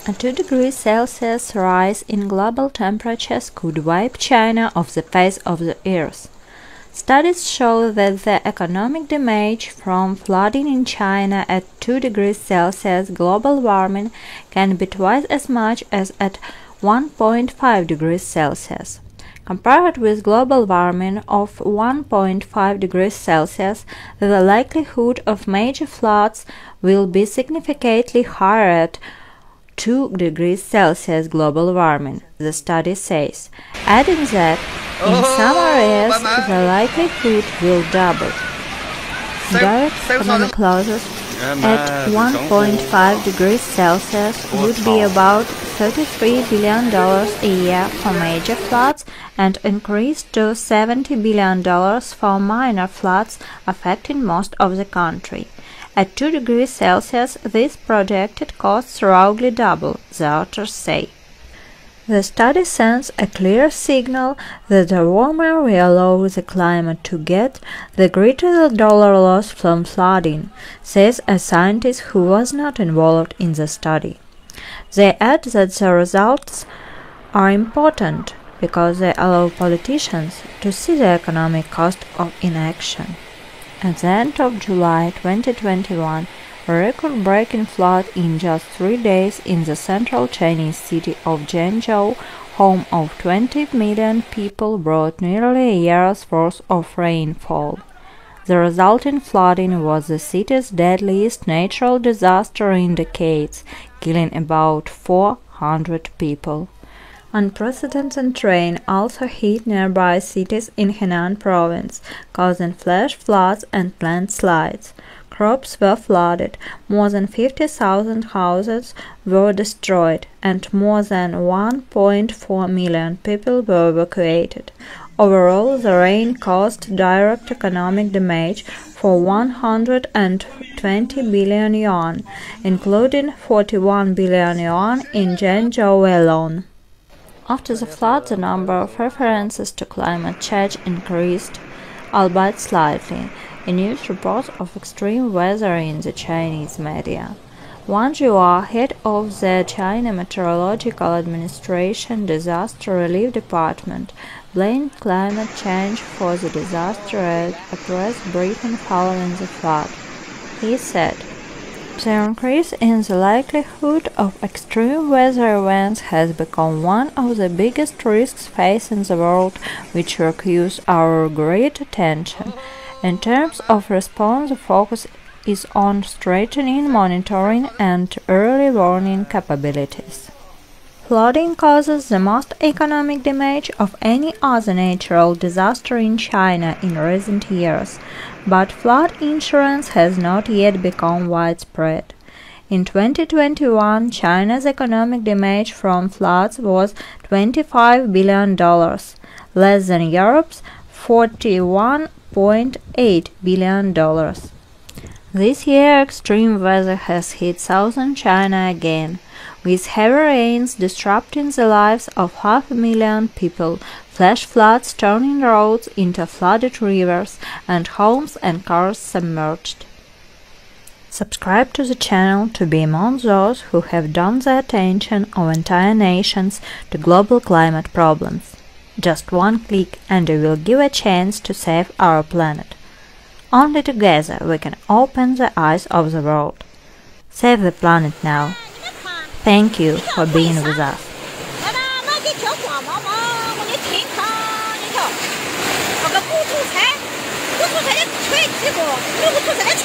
A 2 degrees Celsius rise in global temperatures could wipe China off the face of the earth. Studies show that the economic damage from flooding in China at 2 degrees Celsius global warming can be twice as much as at 1.5 degrees Celsius. Compared with global warming of 1.5 degrees Celsius, the likelihood of major floods will be significantly higher at 2 degrees Celsius global warming, the study says, adding that in some areas the likelihood will double. Direct economic losses at 1.5 degrees Celsius would be about $33 billion a year for major floods and increase to $70 billion for minor floods affecting most of the country. At 2 degrees Celsius, these projected costs roughly double, the authors say. The study sends a clear signal that the warmer we allow the climate to get, the greater the dollar loss from flooding, says a scientist who was not involved in the study. They add that the results are important because they allow politicians to see the economic cost of inaction. At the end of July 2021, a record-breaking flood in just 3 days in the central Chinese city of Zhengzhou, home of 20 million people, brought nearly a year's worth of rainfall. The resulting flooding was the city's deadliest natural disaster in decades, killing about 400 people. Unprecedented rain also hit nearby cities in Che-nanu province, causing flash floods and landslides. Crops were flooded, more than 50,000 houses were destroyed, and more than 1.4 million people were evacuated. Overall, the rain caused direct economic damage for 120 billion yuan, including 41 billion yuan in Zhengzhou alone. After the flood, the number of references to climate change increased, albeit slightly, in news reports of extreme weather in the Chinese media. Wang Zhihua, head of the China Meteorological Administration Disaster Relief Department, blamed climate change for the disaster at a press briefing following the flood. He said, "The increase in the likelihood of extreme weather events has become one of the biggest risks facing the world, which requires our great attention. In terms of response, the focus is on strengthening monitoring and early warning capabilities." Flooding causes the most economic damage of any other natural disaster in China in recent years, but flood insurance has not yet become widespread. In 2021, China's economic damage from floods was $25 billion, less than Europe's $41.8 billion. This year, extreme weather has hit southern China again, with heavy rains disrupting the lives of 500,000 people, flash floods turning roads into flooded rivers, and homes and cars submerged. Subscribe to the channel to be among those who have drawn the attention of entire nations to global climate problems. Just one click and you will give a chance to save our planet. Only together we can open the eyes of the world. Save the planet now. Thank you for being with us. 不出彩的吹几个，如果出彩的吹。